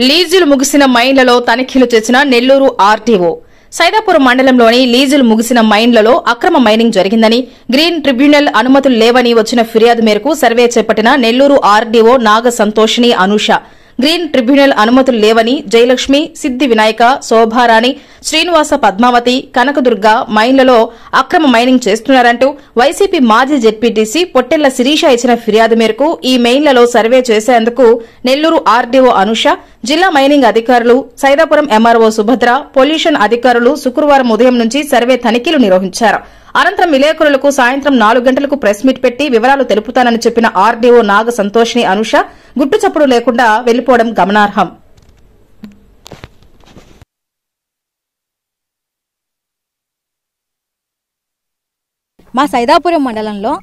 లీజులు ముగిసిన మైన్లలో తనిఖీలు చేసిన నెల్లూరు ఆర్టీఓ. సైదాపురం మండలంలోని లీజులు ముగిసిన మైన్లలో అక్రమ మైనింగ్ జరిగిందని, గ్రీన్ ట్రిబ్యునల్ అనుమతులు లేవని వచ్చిన ఫిర్యాదు మేరకు సర్వే చేపట్టిన నెల్లూరు ఆర్డీఓ నాగ సంతోషిని అనూష, గ్రీన్ ట్రిబ్యునల్ అనుమతులు లేవని జయలక్ష్మి, సిద్ది వినాయక, శోభారాణి, శ్రీనివాస, పద్మావతి, కనకదుర్గ మైన్లలో అక్రమ మైనింగ్ చేస్తున్నారంటూ వైసీపీ మాజీ జెడ్పీటీసీ పొట్టెళ్ల శిరీష ఇచ్చిన ఫిర్యాదు మేరకు ఈ మైన్లలో సర్వే చేసేందుకు నెల్లూరు ఆర్డీఓ అనూష, జిల్లా మైనింగ్ అధికారులు, సైదాపురం ఎంఆర్ఓ సుభద్ర, పొల్యూషన్ అధికారులు శుక్రవారం ఉదయం నుంచి సర్వే తనిఖీలు నిర్వహించారు. అనంతరం విలేకరులకు సాయంత్రం 4 గంటలకు ప్రెస్ మీట్ పెట్టి వివరాలు తెలుపుతానని చెప్పిన ఆర్డీఓ నాగ సంతోషిని అనూష గుట్టుచప్పుడు లేకుండా వెళ్లిపోవడం గమనార్హం. మా సైదాపురం మండలంలో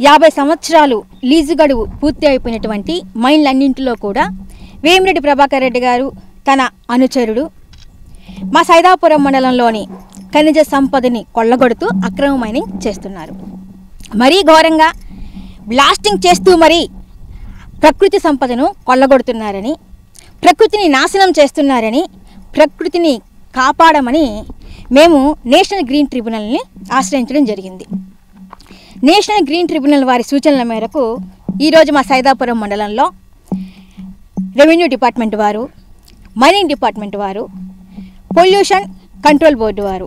50 సంవత్సరాలు లీజు గడువు పూర్తి అయిపోయినటువంటి మైన్లన్నింటిలో కూడా వేమిరెడ్డి ప్రభాకర్ రెడ్డి గారు తన అనుచరుడు మా సైదాపురం మండలంలోని ఖనిజ సంపదని కొల్లగొడుతూ అక్రమ మైనింగ్ చేస్తున్నారు. మరీ ఘోరంగా బ్లాస్టింగ్ చేస్తూ మరీ ప్రకృతి సంపదను కొల్లగొడుతున్నారని, ప్రకృతిని నాశనం చేస్తున్నారని, ప్రకృతిని కాపాడమని మేము నేషనల్ గ్రీన్ ట్రిబ్యునల్ని ఆశ్రయించడం జరిగింది. నేషనల్ గ్రీన్ ట్రిబ్యునల్ వారి సూచనల మేరకు ఈరోజు మా సైదాపురం మండలంలో రెవెన్యూ డిపార్ట్మెంట్ వారు, మైనింగ్ డిపార్ట్మెంట్ వారు, పొల్యూషన్ కంట్రోల్ బోర్డు వారు,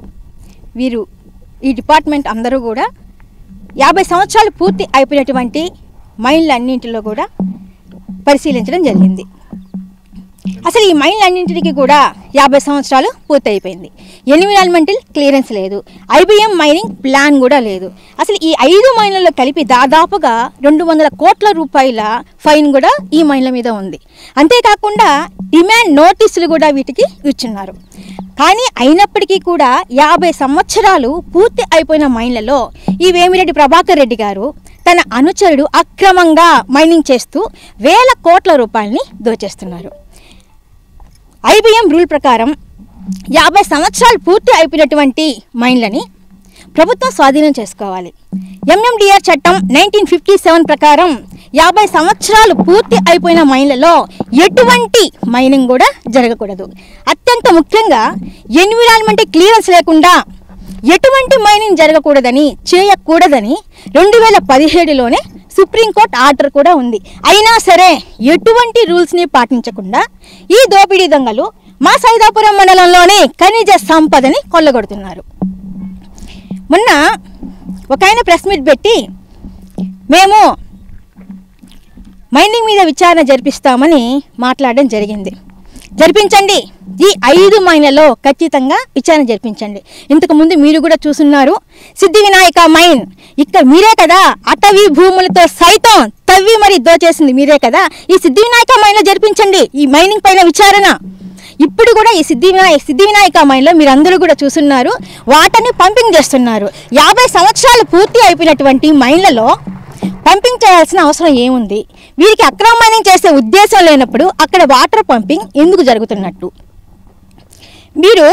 వీరు ఈ డిపార్ట్మెంట్ అందరూ కూడా 50 సంవత్సరాలు పూర్తి అయిపోయినటువంటి మైన్లన్నింటిలో కూడా పరిశీలించడం జరిగింది. అసలు ఈ మైన్లన్నింటికి కూడా 50 సంవత్సరాలు పూర్తి అయిపోయింది. ఎన్విరాన్మెంటల్ క్లియరెన్స్ లేదు, ఐబీఎం మైనింగ్ ప్లాన్ కూడా లేదు. అసలు ఈ 5 మైన్లలో కలిపి దాదాపుగా 200 కోట్ల రూపాయల ఫైన్ కూడా ఈ మైన్ల మీద ఉంది. అంతేకాకుండా డిమాండ్ నోటీసులు కూడా వీటికి ఇచ్చున్నారు. కానీ అయినప్పటికీ కూడా 50 సంవత్సరాలు పూర్తి అయిపోయిన మైన్లలో ఈ వేమిరెడ్డి ప్రభాకర్ రెడ్డి గారు తన అనుచరుడు అక్రమంగా మైనింగ్ చేస్తూ వేల కోట్ల రూపాయలని దోచేస్తున్నారు. ఐబీఎం రూల్ ప్రకారం 50 సంవత్సరాలు పూర్తి అయిపోయినటువంటి మైన్లని ప్రభుత్వం స్వాధీనం చేసుకోవాలి. ఎంఎండిఆర్ చట్టం 1957 ప్రకారం 50 సంవత్సరాలు పూర్తి అయిపోయిన మైన్లలో ఎటువంటి మైనింగ్ కూడా జరగకూడదు. అత్యంత ముఖ్యంగా ఎన్విరాన్మెంటల్ క్లియరెన్స్ లేకుండా ఎటువంటి మైనింగ్ జరగకూడదని, చేయకూడదని 2017లోనే సుప్రీంకోర్టు ఆర్డర్ కూడా ఉంది. అయినా సరే ఎటువంటి రూల్స్ని పాటించకుండా ఈ దోపిడీ దొంగలు మా సైదాపురం మండలంలోని ఖనిజ సంపదని కొల్లగొడుతున్నారు. మొన్న ఒక ఆయన ప్రెస్ మీట్ పెట్టి మేము మైనింగ్ మీద విచారణ జరిపిస్తామని మాట్లాడడం జరిగింది. జరిపించండి, ఈ 5 మైన్లలో ఖచ్చితంగా విచారణ జరిపించండి. ఇంతకుముందు మీరు కూడా చూస్తున్నారు, సిద్ది వినాయక మైన్ ఇక్కడ మీరే కదా, అటవీ భూములతో సైతం తవ్వి మరి దోచేసింది మీరే కదా. ఈ సిద్ది వినాయక మైన్లో జరిపించండి ఈ మైనింగ్ పైన విచారణ. ఇప్పుడు కూడా ఈ సిద్ది వినాయక మైన్లో మీరు అందరూ కూడా చూస్తున్నారు, వాటర్ని పంపింగ్ చేస్తున్నారు. 50 సంవత్సరాలు పూర్తి అయిపోయినటువంటి మైన్లలో పంపింగ్ చేయాల్సిన అవసరం ఏముంది? వీరికి అక్రమ మైనింగ్ చేసే ఉద్దేశం లేనప్పుడు అక్కడ వాటర్ పంపింగ్ ఎందుకు జరుగుతున్నట్టు? మీరు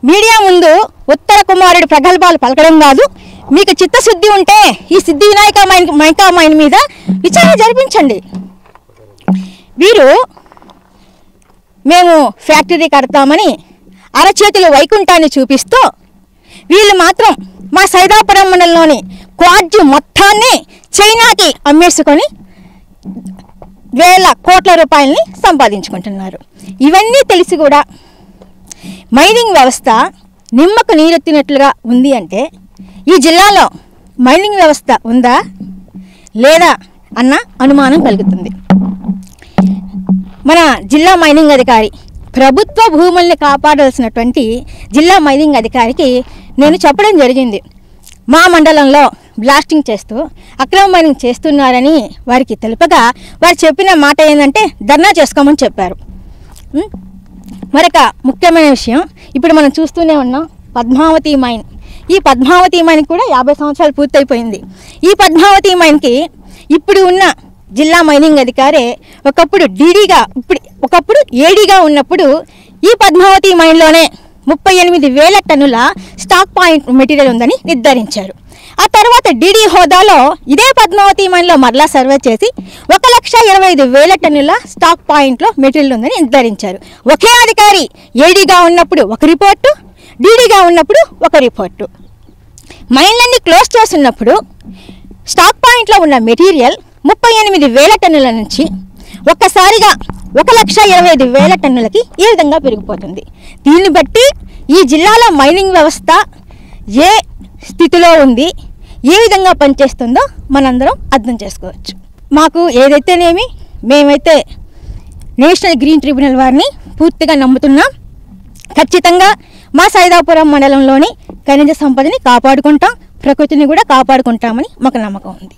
మీడియా ముందు ఉత్తర కుమారుడి ప్రగల్భాలు పలకడం కాదు, మీకు చిత్తశుద్ధి ఉంటే ఈ సిద్ది వినాయక మైన్ మీద విచారణ జరిపించండి. వీరు మేము ఫ్యాక్టరీ కడతామని అరచేతులు వైకుంఠాన్ని చూపిస్తూ వీళ్ళు మాత్రం మా సైదాపురం మండలంలోని క్వాడ్జు మొత్తాన్ని చైనాకి అమ్మేసుకొని వేల కోట్ల రూపాయలని సంపాదించుకుంటున్నారు. ఇవన్నీ తెలిసి కూడా మైనింగ్ వ్యవస్థ నిమ్మకు నీరెత్తినట్లుగా ఉంది అంటే ఈ జిల్లాలో మైనింగ్ వ్యవస్థ ఉందా లేదా అన్న అనుమానం కలుగుతుంది. మన జిల్లా మైనింగ్ అధికారి, ప్రభుత్వ భూముల్ని కాపాడాల్సినటువంటి జిల్లా మైనింగ్ అధికారికి నేను చెప్పడం జరిగింది, మా మండలంలో బ్లాస్టింగ్ చేస్తూ అక్రమ మైనింగ్ చేస్తున్నారని వారికి తెలుపగా వారు చెప్పిన మాట ఏంటంటే ధర్నా చేసుకోమని చెప్పారు. మరొక ముఖ్యమైన విషయం, ఇప్పుడు మనం చూస్తూనే ఉన్నాం పద్మావతి మైన్. ఈ పద్మావతి మైన్ కూడా 50 సంవత్సరాలు పూర్తయిపోయింది. ఈ పద్మావతి మైన్కి ఇప్పుడు ఉన్న జిల్లా మైనింగ్ అధికారే ఒకప్పుడు ఒకప్పుడు ఏడీగా ఉన్నప్పుడు ఈ పద్మావతి మైన్లోనే 38,000 టన్నుల స్టాక్ పాయింట్ మెటీరియల్ ఉందని నిర్ధారించారు. ఆ తర్వాత డీడీ హోదాలో ఇదే పద్మావతి మైన్లో మరలా సర్వే చేసి 1,25,000 టన్నుల స్టాక్ పాయింట్లో మెటీరియల్ ఉందని నిర్ధారించారు. ఒకే అధికారి ఏడీగా ఉన్నప్పుడు ఒక రిపోర్టు, డీడీగా ఉన్నప్పుడు ఒక రిపోర్టు. మైన్లన్నీ క్లోజ్ చేస్తున్నప్పుడు స్టాక్ పాయింట్లో ఉన్న మెటీరియల్ 38,000 టన్నుల నుంచి ఒక్కసారిగా 1,25,000 టన్నులకి ఏ విధంగా పెరిగిపోతుంది. దీన్ని బట్టి ఈ జిల్లాలో మైనింగ్ వ్యవస్థ ఏ స్థితిలో ఉంది, ఏ విధంగా పనిచేస్తుందో మనందరం అర్థం చేసుకోవచ్చు. మాకు ఏదైతేనేమి మేమైతే నేషనల్ గ్రీన్ ట్రిబ్యునల్ వారిని పూర్తిగా నమ్ముతున్నాం. ఖచ్చితంగా మా సైదాపురం మండలంలోని ఖనిజ సంపదని కాపాడుకుంటాం, ప్రకృతిని కూడా కాపాడుకుంటామని మాకు నమ్మకం ఉంది.